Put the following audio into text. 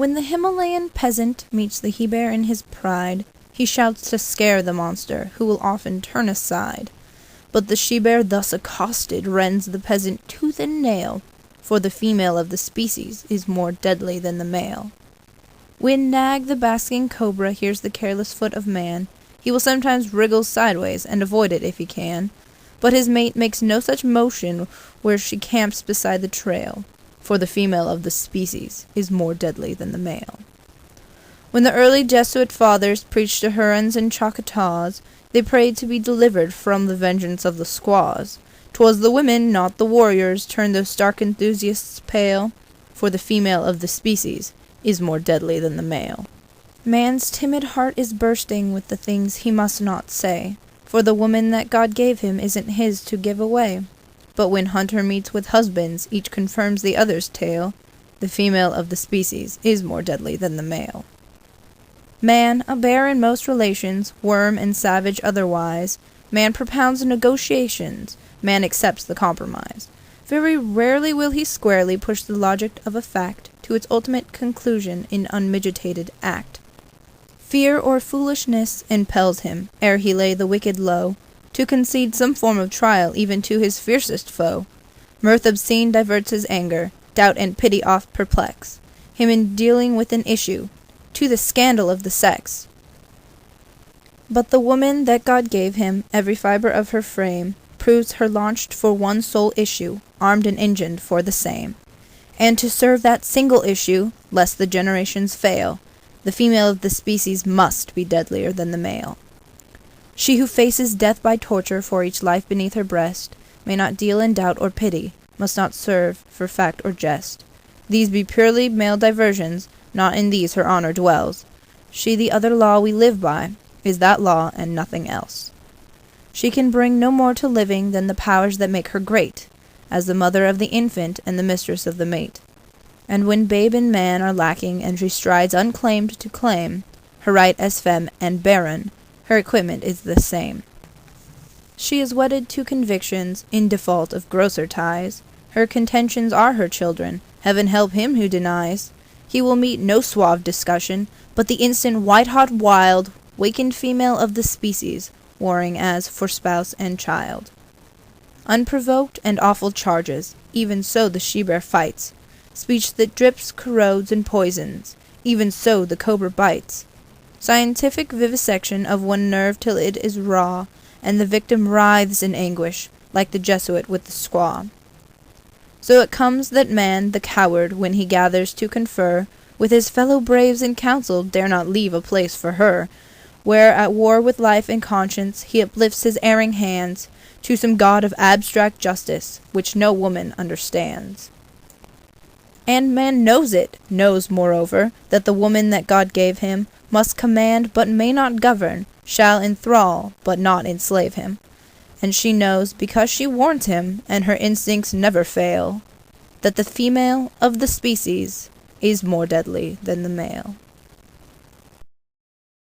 When the Himalayan peasant meets the he-bear in his pride, he shouts to scare the monster, who will often turn aside. But the she-bear thus accosted rends the peasant tooth and nail, for the female of the species is more deadly than the male. When Nag the basking cobra hears the careless foot of man, he will sometimes wriggle sideways and avoid it if he can, but his mate makes no such motion where she camps beside the trail, for the female of the species is more deadly than the male. When the early Jesuit fathers preached to Hurons and Choctaws, they prayed to be delivered from the vengeance of the squaws. 'Twas the women, not the warriors, turned those stark enthusiasts pale, for the female of the species is more deadly than the male. Man's timid heart is bursting with the things he must not say, for the woman that God gave him isn't his to give away. But when hunter meets with husbands, each confirms the other's tale. The female of the species is more deadly than the male. Man, a bear in most relations, worm and savage otherwise, man propounds negotiations, man accepts the compromise. Very rarely will he squarely push the logic of a fact to its ultimate conclusion in unmitigated act. Fear or foolishness impels him, ere he lay the wicked low, to concede some form of trial even to his fiercest foe. Mirth obscene diverts his anger, doubt and pity oft perplex him in dealing with an issue, to the scandal of the sex. But the woman that God gave him, every fibre of her frame, proves her launched for one sole issue, armed and engined for the same. And to serve that single issue, lest the generations fail, the female of the species must be deadlier than the male. She who faces death by torture for each life beneath her breast, may not deal in doubt or pity, must not serve for fact or jest. These be purely male diversions, not in these her honor dwells. She the other law we live by, is that law and nothing else. She can bring no more to living than the powers that make her great, as the mother of the infant and the mistress of the mate. And when babe and man are lacking and she strides unclaimed to claim her right as femme and baron, her equipment is the same. She is wedded to convictions in default of grosser ties. Her contentions are her children, heaven help him who denies. He will meet no suave discussion, but the instant white-hot wild, wakened female of the species, warring as for spouse and child. Unprovoked and awful charges, even so the she-bear fights. Speech that drips, corrodes, and poisons, even so the cobra bites. Scientific vivisection of one nerve till it is raw, and the victim writhes in anguish, like the Jesuit with the squaw. So it comes that man, the coward, when he gathers to confer with his fellow braves in council, dare not leave a place for her, where at war with life and conscience he uplifts his erring hands to some god of abstract justice, which no woman understands. And man knows it, knows, moreover, that the woman that God gave him must command but may not govern, shall enthrall but not enslave him. And she knows, because she warns him, and her instincts never fail, that the female of the species is more deadly than the male.